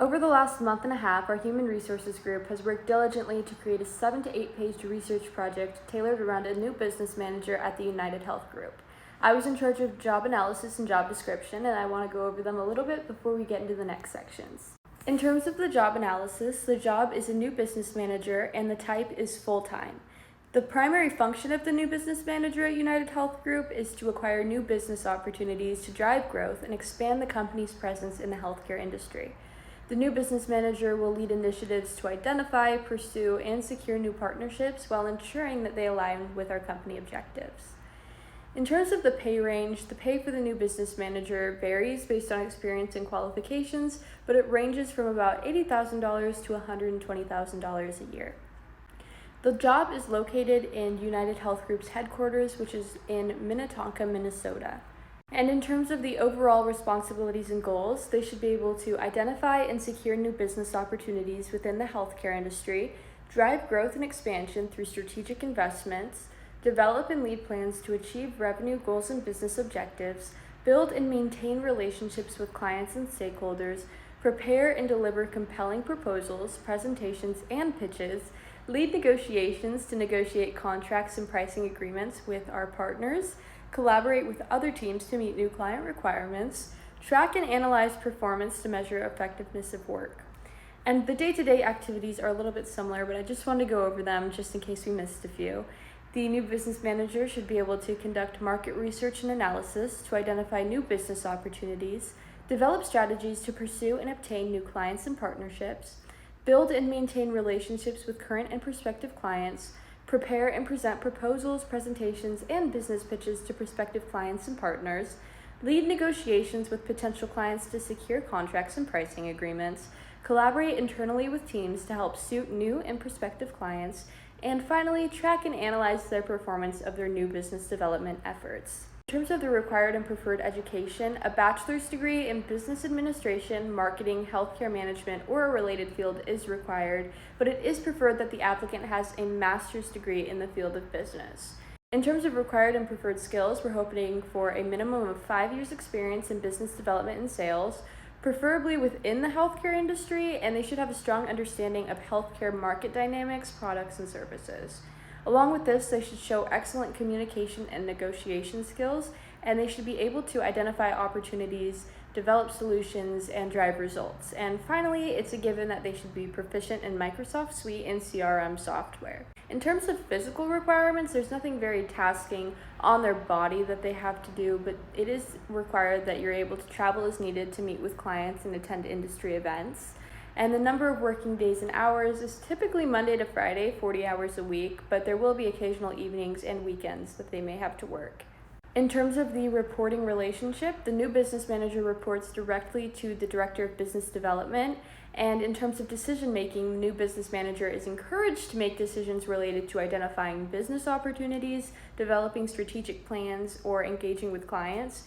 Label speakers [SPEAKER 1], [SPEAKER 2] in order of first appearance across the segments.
[SPEAKER 1] Over the last month and a half, our Human Resources group has worked diligently to create a 7 to 8 page research project tailored around a new business manager at the United Health Group. I was in charge of job analysis and job description, and I want to go over them a little bit before we get into the next sections. In terms of the job analysis, the job is a new business manager and the type is full-time. The primary function of the new business manager at United Health Group is to acquire new business opportunities to drive growth and expand the company's presence in the healthcare industry. The new business manager will lead initiatives to identify, pursue, and secure new partnerships while ensuring that they align with our company objectives. In terms of the pay range, the pay for the new business manager varies based on experience and qualifications, but it ranges from about $80,000 to $120,000 a year. The job is located in United Health Group's headquarters, which is in Minnetonka, Minnesota. And in terms of the overall responsibilities and goals, they should be able to identify and secure new business opportunities within the healthcare industry, drive growth and expansion through strategic investments, develop and lead plans to achieve revenue goals and business objectives, build and maintain relationships with clients and stakeholders, prepare and deliver compelling proposals, presentations, and pitches, lead negotiations to negotiate contracts and pricing agreements with our partners, collaborate with other teams to meet new client requirements, track and analyze performance to measure effectiveness of work. And the day-to-day activities are a little bit similar, but I just wanted to go over them just in case we missed a few. The new business manager should be able to conduct market research and analysis to identify new business opportunities, develop strategies to pursue and obtain new clients and partnerships, build and maintain relationships with current and prospective clients, prepare and present proposals, presentations, and business pitches to prospective clients and partners, lead negotiations with potential clients to secure contracts and pricing agreements, collaborate internally with teams to help suit new and prospective clients, and finally, track and analyze their performance of their new business development efforts. In terms of the required and preferred education, a bachelor's degree in business administration, marketing, healthcare management, or a related field is required, but it is preferred that the applicant has a master's degree in the field of business. In terms of required and preferred skills, we're hoping for a minimum of 5 years experience in business development and sales, preferably within the healthcare industry, and they should have a strong understanding of healthcare market dynamics, products, and services. Along with this, they should show excellent communication and negotiation skills, and they should be able to identify opportunities, develop solutions, and drive results. And finally, it's a given that they should be proficient in Microsoft Suite and CRM software. In terms of physical requirements, there's nothing very tasking on their body that they have to do, but it is required that you're able to travel as needed to meet with clients and attend industry events. And the number of working days and hours is typically Monday to Friday, 40 hours a week, but there will be occasional evenings and weekends that they may have to work. In terms of the reporting relationship, the new business manager reports directly to the director of business development, and in terms of decision making, the new business manager is encouraged to make decisions related to identifying business opportunities, developing strategic plans, or engaging with clients.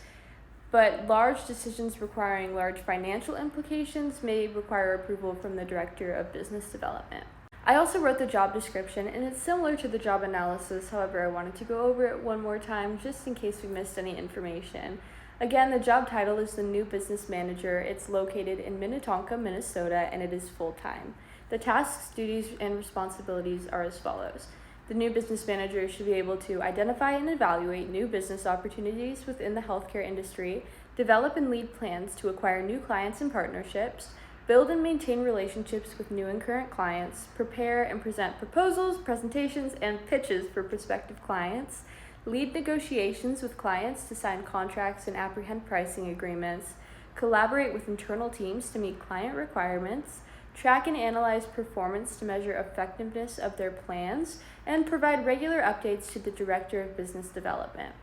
[SPEAKER 1] But large decisions requiring large financial implications may require approval from the Director of Business Development. I also wrote the job description, and it's similar to the job analysis. However, I wanted to go over it one more time just in case we missed any information. Again, the job title is the New Business Manager. It's located in Minnetonka, Minnesota, and it is full-time. The tasks, duties, and responsibilities are as follows. The new business manager should be able to identify and evaluate new business opportunities within the healthcare industry, develop and lead plans to acquire new clients and partnerships, build and maintain relationships with new and current clients, prepare and present proposals, presentations, and pitches for prospective clients, lead negotiations with clients to sign contracts and apprehend pricing agreements, collaborate with internal teams to meet client requirements, track and analyze performance to measure effectiveness of their plans, and provide regular updates to the Director of Business Development.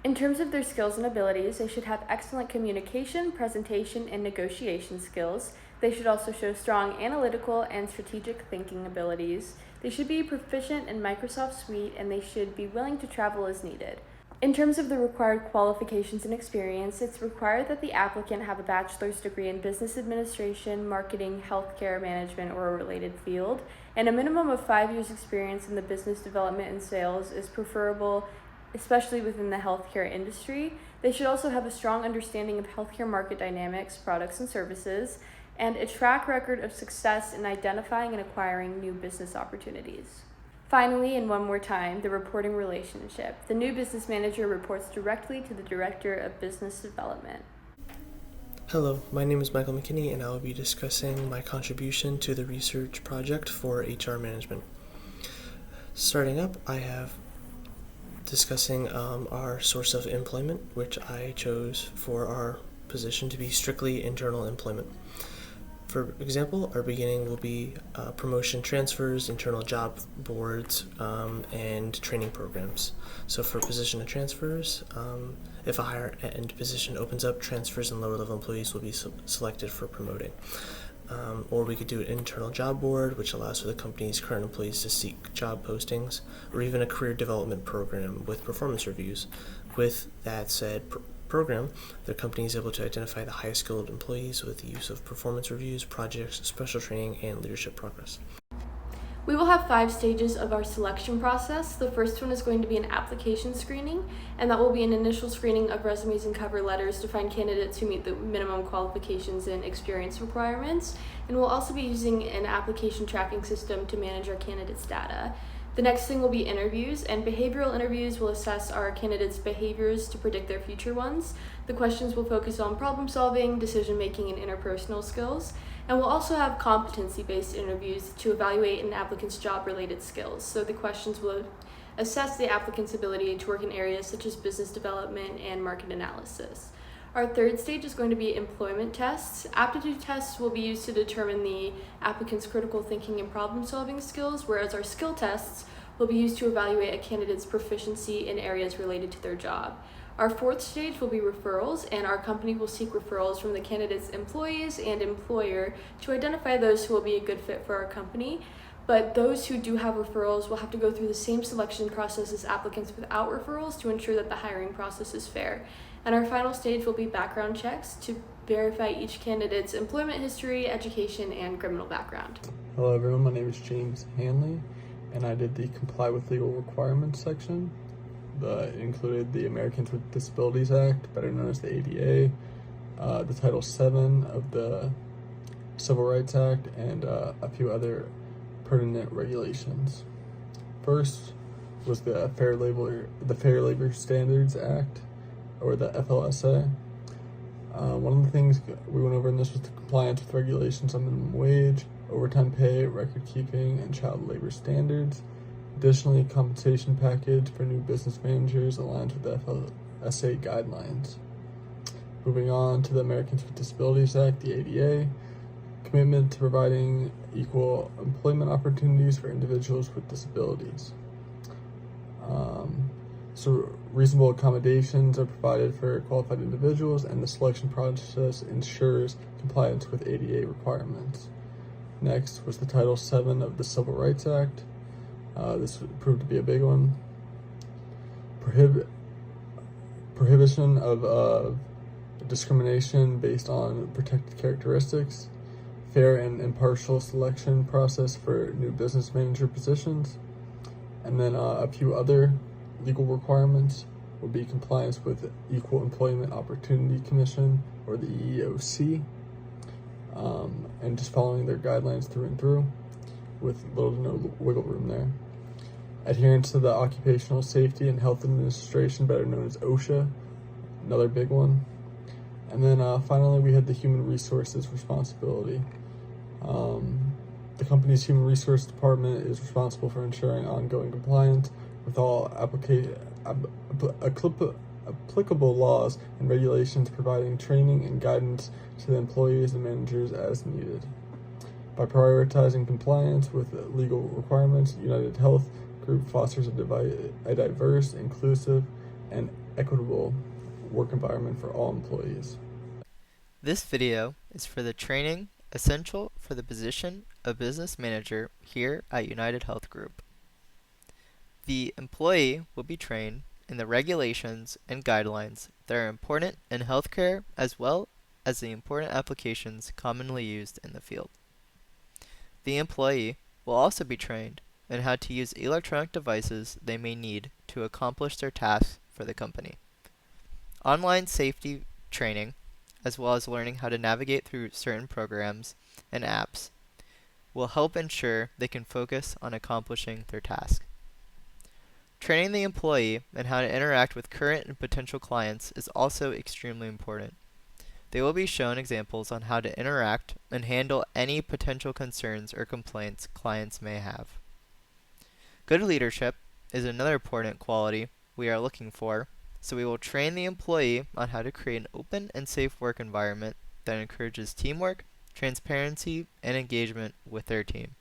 [SPEAKER 1] In terms of their skills and abilities, they should have excellent communication, presentation, and negotiation skills. They should also show strong analytical and strategic thinking abilities. They should be proficient in Microsoft Suite, and they should be willing to travel as needed. In terms of the required qualifications and experience, it's required that the applicant have a bachelor's degree in business administration, marketing, healthcare management, or a related field, and a minimum of 5 years experience in the business development and sales is preferable, especially within the healthcare industry. They should also have a strong understanding of healthcare market dynamics, products, and services, and a track record of success in identifying and acquiring new business opportunities. Finally, and one more time, the reporting relationship. The new business manager reports directly to the Director of Business Development.
[SPEAKER 2] Hello, my name is Michael McKinney, and I will be discussing my contribution to the research project for HR management. Starting up, I have discussing our source of employment, which I chose for our position to be strictly internal employment. For example, our beginning will be promotion transfers, internal job boards, and training programs. So for position of transfers, if a higher end position opens up, transfers and lower level employees will be selected for promoting. Or we could do an internal job board, which allows for the company's current employees to seek job postings, or even a career development program with performance reviews. With that said program, the company is able to identify the highest skilled employees with the use of performance reviews, projects, special training, and leadership progress.
[SPEAKER 1] We will have 5 stages of our selection process. The first one is going to be an application screening, and that will be an initial screening of resumes and cover letters to find candidates who meet the minimum qualifications and experience requirements. And we'll also be using an application tracking system to manage our candidates' data. The next thing will be interviews, and behavioral interviews will assess our candidates' behaviors to predict their future ones. The questions will focus on problem solving, decision making, and interpersonal skills. And we'll also have competency-based interviews to evaluate an applicant's job-related skills. So the questions will assess the applicant's ability to work in areas such as business development and market analysis. Our third stage is going to be employment tests. Aptitude tests will be used to determine the applicant's critical thinking and problem-solving skills, whereas our skill tests will be used to evaluate a candidate's proficiency in areas related to their job. Our fourth stage will be referrals, and our company will seek referrals from the candidate's employees and employer to identify those who will be a good fit for our company. But those who do have referrals will have to go through the same selection process as applicants without referrals to ensure that the hiring process is fair. And our final stage will be background checks to verify each candidate's employment history, education, and criminal background.
[SPEAKER 3] Hello everyone, my name is James Hanley, and I did the Comply with Legal Requirements section. It included the Americans with Disabilities Act, better known as the ADA, the Title VII of the Civil Rights Act, and a few other pertinent regulations. First was the Fair Labor Standards Act, or the FLSA. One of the things we went over in this was the compliance with regulations on minimum wage, overtime pay, record keeping, and child labor standards. Additionally, compensation package for new business managers aligns with the FLSA guidelines. Moving on to the Americans with Disabilities Act, the ADA, commitment to providing equal employment opportunities for individuals with disabilities. So reasonable accommodations are provided for qualified individuals, and the selection process ensures compliance with ADA requirements. Next was the Title VII of the Civil Rights Act. This proved to be a big one. Prohibition of discrimination based on protected characteristics. Fair and impartial selection process for new business manager positions. And then a few other legal requirements would be compliance with Equal Employment Opportunity Commission, or the EEOC, and just following their guidelines through and through with little to no wiggle room there. Adherence to the Occupational Safety and Health Administration, better known as OSHA, another big one. And then finally, we had the Human Resources responsibility. The company's Human Resource Department is responsible for ensuring ongoing compliance with all applicable laws and regulations, providing training and guidance to the employees and managers as needed. By prioritizing compliance with legal requirements, United Health Group fosters a diverse, inclusive, and equitable work environment for all employees.
[SPEAKER 4] This video is for the training essential for the position of business manager here at United Health Group. The employee will be trained in the regulations and guidelines that are important in healthcare, as well as the important applications commonly used in the field. The employee will also be trained in how to use electronic devices they may need to accomplish their tasks for the company. Online safety training, as well as learning how to navigate through certain programs and apps, will help ensure they can focus on accomplishing their task. Training the employee in how to interact with current and potential clients is also extremely important. They will be shown examples on how to interact and handle any potential concerns or complaints clients may have. Good leadership is another important quality we are looking for, so we will train the employee on how to create an open and safe work environment that encourages teamwork, transparency, and engagement with their team.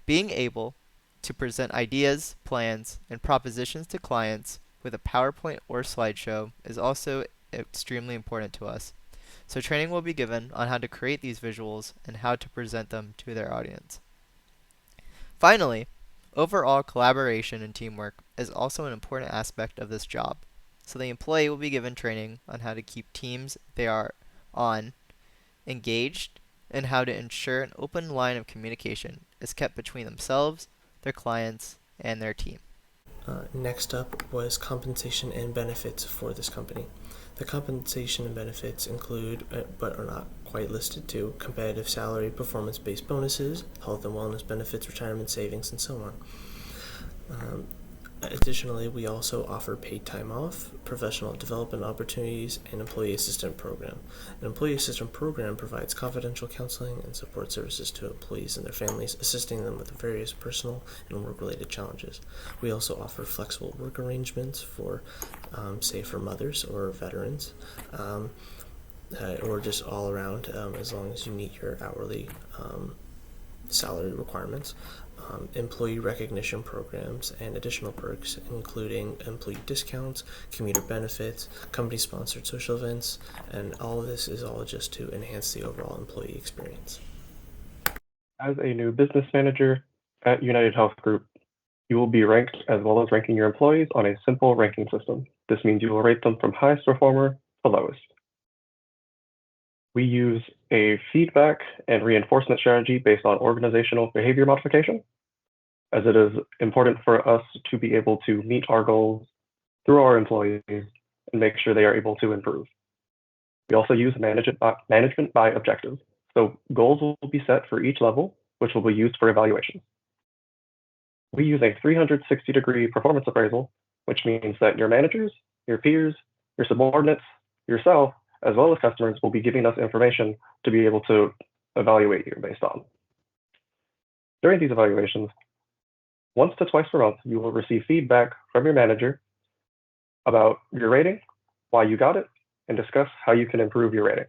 [SPEAKER 4] Being able to present ideas, plans, and propositions to clients with a PowerPoint or slideshow is also extremely important to us. So training will be given on how to create these visuals and how to present them to their audience. Finally, overall collaboration and teamwork is also an important aspect of this job. So the employee will be given training on how to keep teams they are on engaged and how to ensure an open line of communication is kept between themselves, their clients, and their team.
[SPEAKER 2] Next up was compensation and benefits for this company. The compensation and benefits include, but are not quite listed to, competitive salary, performance-based bonuses, health and wellness benefits, retirement savings, and so on. Additionally, we also offer paid time off, professional development opportunities, and employee assistant program. An employee assistant program provides confidential counseling and support services to employees and their families, assisting them with various personal and work-related challenges. We also offer flexible work arrangements for, say, for mothers or veterans, or just all around, as long as you meet your hourly salary requirements. Employee recognition programs and additional perks, including employee discounts, commuter benefits, company-sponsored social events, and all of this is all just to enhance the overall employee experience.
[SPEAKER 5] As a new business manager at United Health Group, you will be ranked as well as ranking your employees on a simple ranking system. This means you will rate them from highest performer to lowest. We use a feedback and reinforcement strategy based on organizational behavior modification, as it is important for us to be able to meet our goals through our employees and make sure they are able to improve. We also use management by objectives. So goals will be set for each level, which will be used for evaluation. We use a 360-degree performance appraisal, which means that your managers, your peers, your subordinates, yourself, as well as customers will be giving us information to be able to evaluate you based on. During these evaluations, once to twice per month, you will receive feedback from your manager about your rating, why you got it, and discuss how you can improve your rating.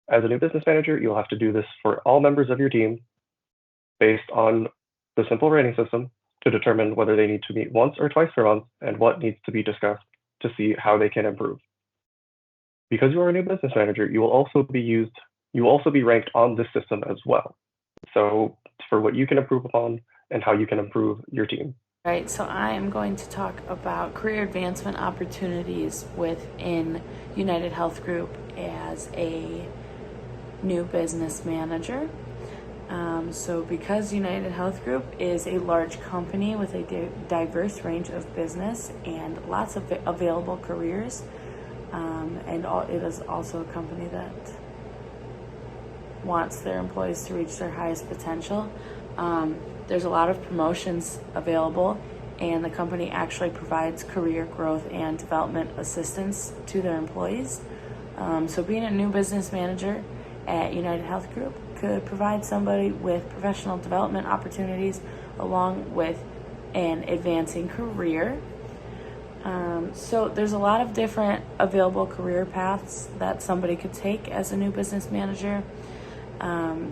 [SPEAKER 5] As a new business manager, you'll have to do this for all members of your team based on the simple rating system to determine whether they need to meet once or twice per month and what needs to be discussed to see how they can improve. Because you are a new business manager, you will also be ranked on this system as well. So for what you can improve upon and how you can improve your team.
[SPEAKER 6] All right, so I am going to talk about career advancement opportunities within United Health Group as a new business manager. So because United Health Group is a large company with a diverse range of business and lots of available careers, it is also a company that wants their employees to reach their highest potential. There's a lot of promotions available, and the company actually provides career growth and development assistance to their employees. So being a new business manager at United Health Group could provide somebody with professional development opportunities along with an advancing career. So there's a lot of different available career paths that somebody could take as a new business manager.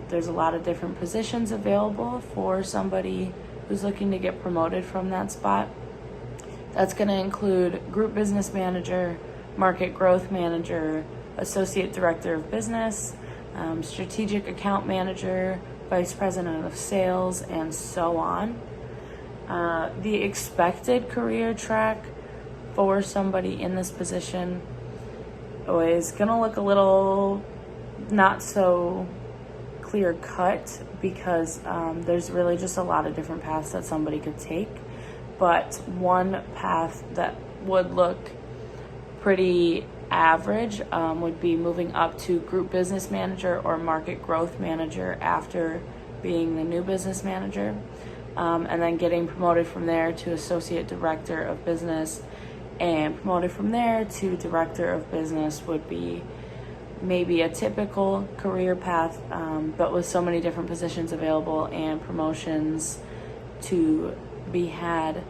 [SPEAKER 6] There's a lot of different positions available for somebody who's looking to get promoted from that spot. That's going to include group business manager, market growth manager, associate director of business, strategic account manager, vice president of sales, and so on. The expected career track for somebody in this position is going to look a little not so clear cut because there's really just a lot of different paths that somebody could take. But one path that would look pretty average would be moving up to group business manager or market growth manager after being the new business manager, and then getting promoted from there to associate director of business, and promoted from there to director of business would be maybe a typical career path, but with so many different positions available and promotions to be had,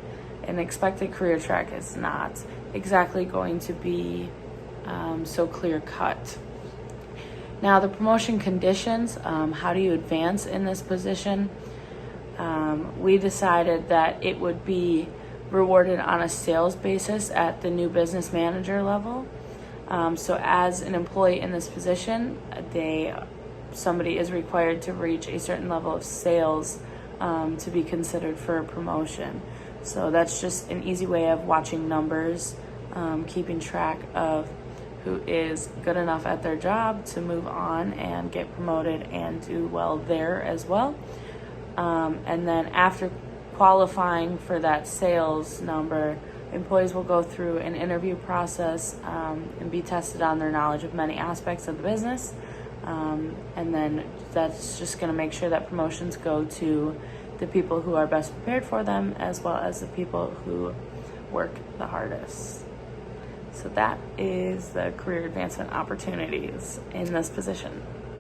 [SPEAKER 6] an expected career track is not exactly going to be so clear cut. Now, the promotion conditions, how do you advance in this position? We decided that it would be rewarded on a sales basis at the new business manager level. So as an employee in this position, somebody is required to reach a certain level of sales to be considered for a promotion. So that's just an easy way of watching numbers, keeping track of who is good enough at their job to move on and get promoted and do well there as well. And then after qualifying for that sales number, employees will go through an interview process and be tested on their knowledge of many aspects of the business. And then that's just going to make sure that promotions go to the people who are best prepared for them, as well as the people who work the hardest. So that is the career advancement opportunities in this position.